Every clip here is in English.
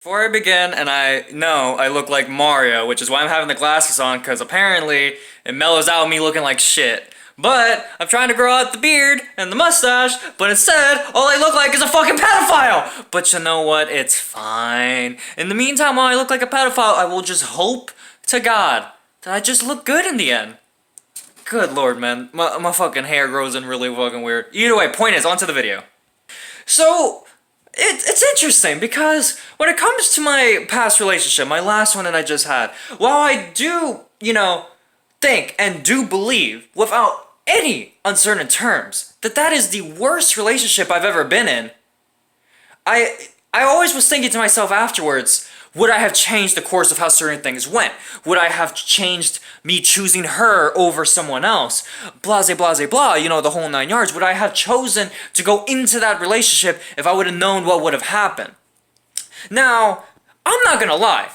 Before I begin, and I know I look like Mario, which is why I'm having the glasses on, because apparently it mellows out me looking like shit. But I'm trying to grow out the beard and the mustache, but instead, all I look like is a fucking pedophile! But you know what? It's fine. In the meantime, while I look like a pedophile, I will just hope to God that I just look good in the end. Good lord, man. My fucking hair grows in really fucking weird. Either way, point is, onto the video. So, it's interesting because when it comes to my past relationship, my last one that I just had, while I do, think and do believe without any uncertain terms that that is the worst relationship I've ever been in, I always was thinking to myself afterwards, would I have changed the course of how certain things went? Would I have changed me choosing her over someone else? Blase, blase, blah, the whole 9 yards. Would I have chosen to go into that relationship if I would have known what would have happened? Now, I'm not gonna lie.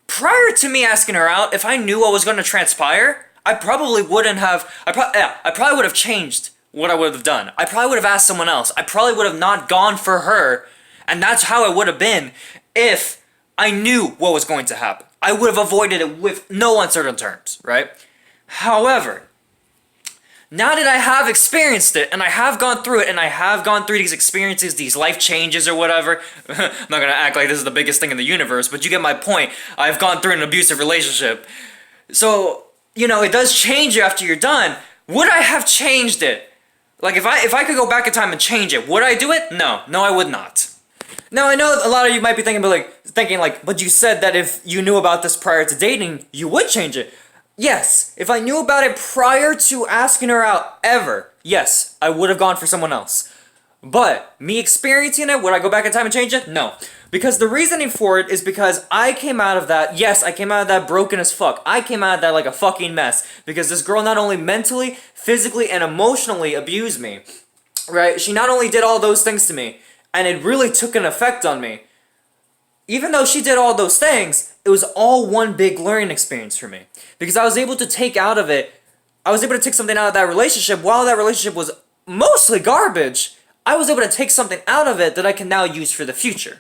Prior to me asking her out, if I knew what was gonna transpire, I probably wouldn't have, I probably would have changed what I would have done. I probably would have asked someone else. I probably would have not gone for her, and that's how it would have been if I knew what was going to happen. I would have avoided it with no uncertain terms, right? However, now that I have experienced it, and I have gone through it, and I have gone through these experiences, these life changes or whatever, I'm not gonna act like this is the biggest thing in the universe, but you get my point. I've gone through an abusive relationship. So, it does change you after you're done. Would I have changed it? Like, if I could go back in time and change it, would I do it? No, I would not. Now, I know a lot of you might be thinking, but you said that if you knew about this prior to dating, you would change it. Yes, if I knew about it prior to asking her out ever, yes, I would have gone for someone else. But me experiencing it, would I go back in time and change it? No. Because the reasoning for it is because I came out of that, yes, I came out of that broken as fuck. I came out of that like a fucking mess. Because this girl not only mentally, physically, and emotionally abused me, right? She not only did all those things to me, and it really took an effect on me. Even though she did all those things, it was all one big learning experience for me. Because I was able to take something out of that relationship. While that relationship was mostly garbage, I was able to take something out of it that I can now use for the future.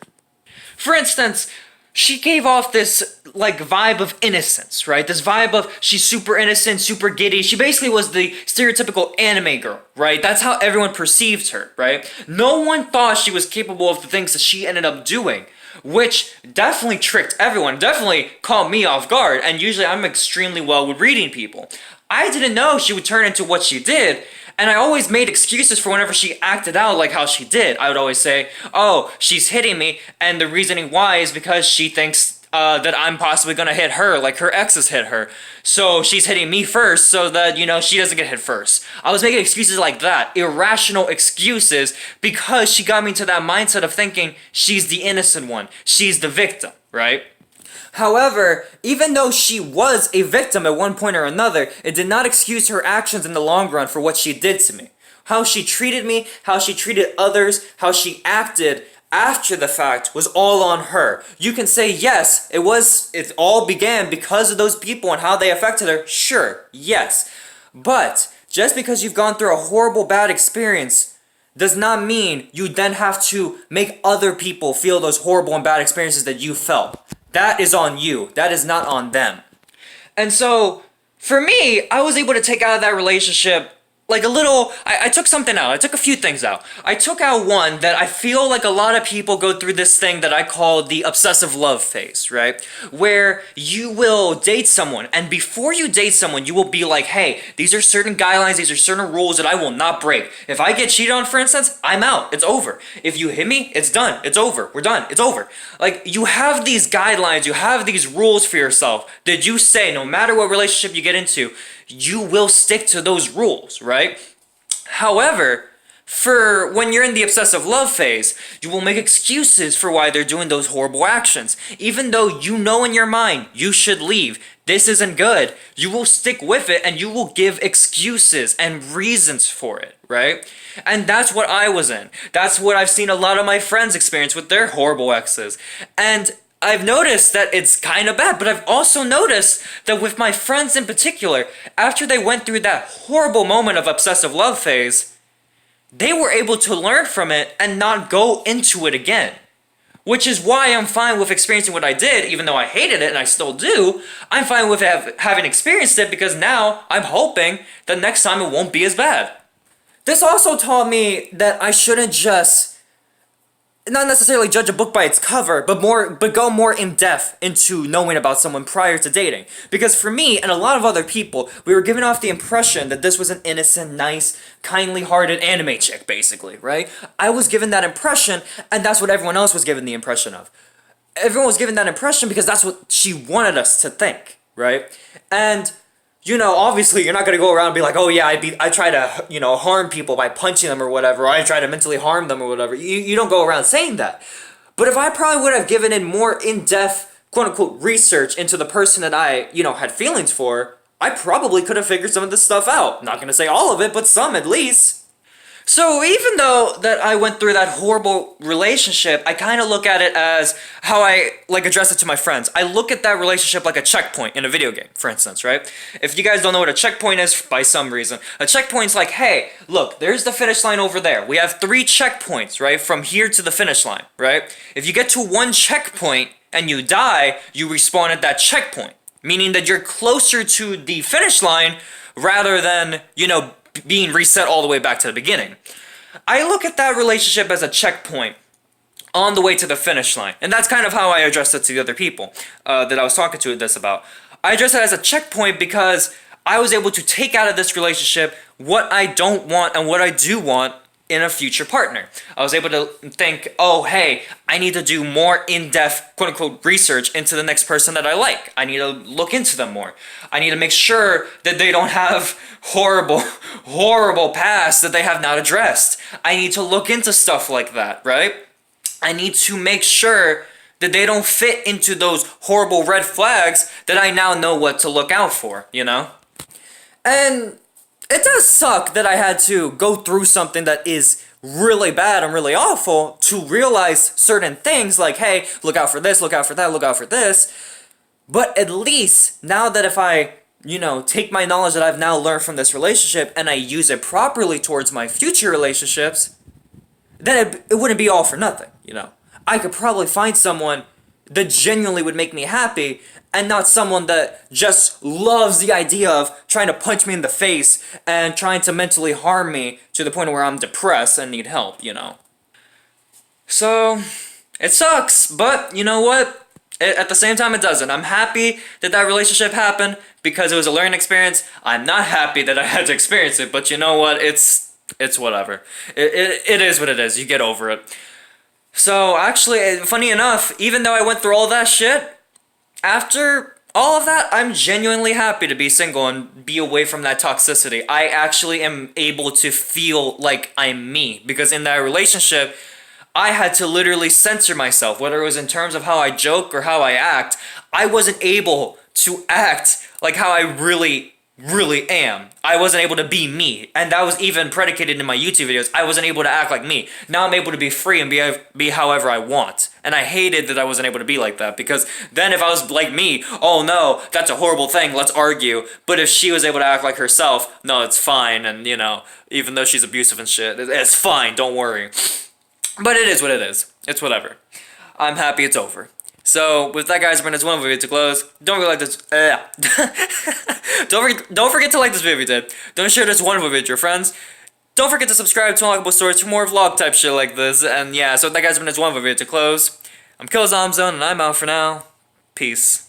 For instance, she gave off this, vibe of innocence, right? This vibe of she's super innocent, super giddy. She basically was the stereotypical anime girl, right? That's how everyone perceived her, right? No one thought she was capable of the things that she ended up doing, which definitely tricked everyone, definitely caught me off guard, and usually I'm extremely well with reading people. I didn't know she would turn into what she did, and I always made excuses for whenever she acted out like how she did. I would always say, oh, she's hitting me, and the reasoning why is because she thinks that I'm possibly gonna hit her like her exes hit her. So she's hitting me first so that, she doesn't get hit first. I was making excuses like that, irrational excuses, because she got me to that mindset of thinking she's the innocent one, she's the victim, right? However, even though she was a victim at one point or another, it did not excuse her actions in the long run for what she did to me. How she treated me, how she treated others, how she acted after the fact was all on her. You can say, yes, it all began because of those people and how they affected her. Sure, yes. But just because you've gone through a horrible, bad experience does not mean you then have to make other people feel those horrible and bad experiences that you felt. That is on you. That is not on them. And so, for me, I was able to take out of that relationship I took something out. I took a few things out. I took out one that I feel like a lot of people go through this thing that I call the obsessive love phase, right? Where you will date someone, and before you date someone, you will be like, hey, these are certain guidelines, these are certain rules that I will not break. If I get cheated on, for instance, I'm out. It's over. If you hit me, it's done. It's over. We're done. It's over. You have these guidelines, you have these rules for yourself that you say no matter what relationship you get into, you will stick to those rules, right? However, for when you're in the obsessive love phase, you will make excuses for why they're doing those horrible actions. Even though you know in your mind you should leave, this isn't good, you will stick with it and you will give excuses and reasons for it, right? And that's what I was in. That's what I've seen a lot of my friends experience with their horrible exes. And I've noticed that it's kind of bad, but I've also noticed that with my friends in particular, after they went through that horrible moment of obsessive love phase, they were able to learn from it and not go into it again. Which is why I'm fine with experiencing what I did, even though I hated it and I still do. I'm fine with having experienced it because now I'm hoping that next time it won't be as bad. This also taught me that I shouldn't just not necessarily judge a book by its cover, but go more in depth into knowing about someone prior to dating. Because for me and a lot of other people, we were given off the impression that this was an innocent, nice, kindly-hearted anime chick, basically, right? I was given that impression, and that's what everyone else was given the impression of. Everyone was given that impression because that's what she wanted us to think, right? And obviously you're not gonna go around and be like, oh yeah, I try to, harm people by punching them or whatever, or I try to mentally harm them or whatever. You don't go around saying that. But if I probably would have given in more in-depth, quote-unquote, research into the person that I, had feelings for, I probably could have figured some of this stuff out. Not gonna say all of it, but some at least. So even though that I went through that horrible relationship, I kind of look at it as how I address it to my friends. I look at that relationship like a checkpoint in a video game, for instance, right? If you guys don't know what a checkpoint is by some reason, a checkpoint's like, hey, look, there's the finish line over there. We have 3 checkpoints, right, from here to the finish line, right? If you get to one checkpoint and you die, you respawn at that checkpoint, meaning that you're closer to the finish line rather than, being reset all the way back to the beginning. I look at that relationship as a checkpoint on the way to the finish line. And that's kind of how I addressed it to the other people that I was talking to this about. I address it as a checkpoint because I was able to take out of this relationship what I don't want and what I do want in a future partner. I was able to think, oh, hey, I need to do more in-depth, quote-unquote, research into the next person that I like. I need to look into them more. I need to make sure that they don't have horrible, horrible past that they have not addressed. I need to look into stuff like that, right? I need to make sure that they don't fit into those horrible red flags that I now know what to look out for, And it does suck that I had to go through something that is really bad and really awful to realize certain things like, hey, look out for this, look out for that, look out for this. But at least now that if I, take my knowledge that I've now learned from this relationship and I use it properly towards my future relationships, then it wouldn't be all for nothing, I could probably find someone that genuinely would make me happy and not someone that just loves the idea of trying to punch me in the face and trying to mentally harm me to the point where I'm depressed and need help, So, it sucks, but you know what? At the same time, it doesn't. I'm happy that relationship happened because it was a learning experience. I'm not happy that I had to experience it, but you know what? It's whatever. It is what it is. You get over it. So, actually, funny enough, even though I went through all that shit, after all of that, I'm genuinely happy to be single and be away from that toxicity. I actually am able to feel like I'm me, because in that relationship, I had to literally censor myself, whether it was in terms of how I joke or how I act. I wasn't able to act like how I really am. I wasn't able to be me, and that was even predicated in my YouTube videos. I wasn't able to act like me. Now I'm able to be free and be however I want. And I hated that I wasn't able to be like that, because then if I was like me, oh no, that's a horrible thing, let's argue. But if she was able to act like herself, no, it's fine, and even though she's abusive and shit, it's fine, don't worry. But it is what it is. It's whatever. I'm happy it's over. So, with that, guys, it's one video to close. Don't forget to like this. Don't forget to like this video if you did. Don't share this wonderful video with your friends. Don't forget to subscribe to Unlockable Stories for more vlog type shit like this. And yeah, so with that, guys, it's one video to close. I'm KillerZombZone, and I'm out for now. Peace.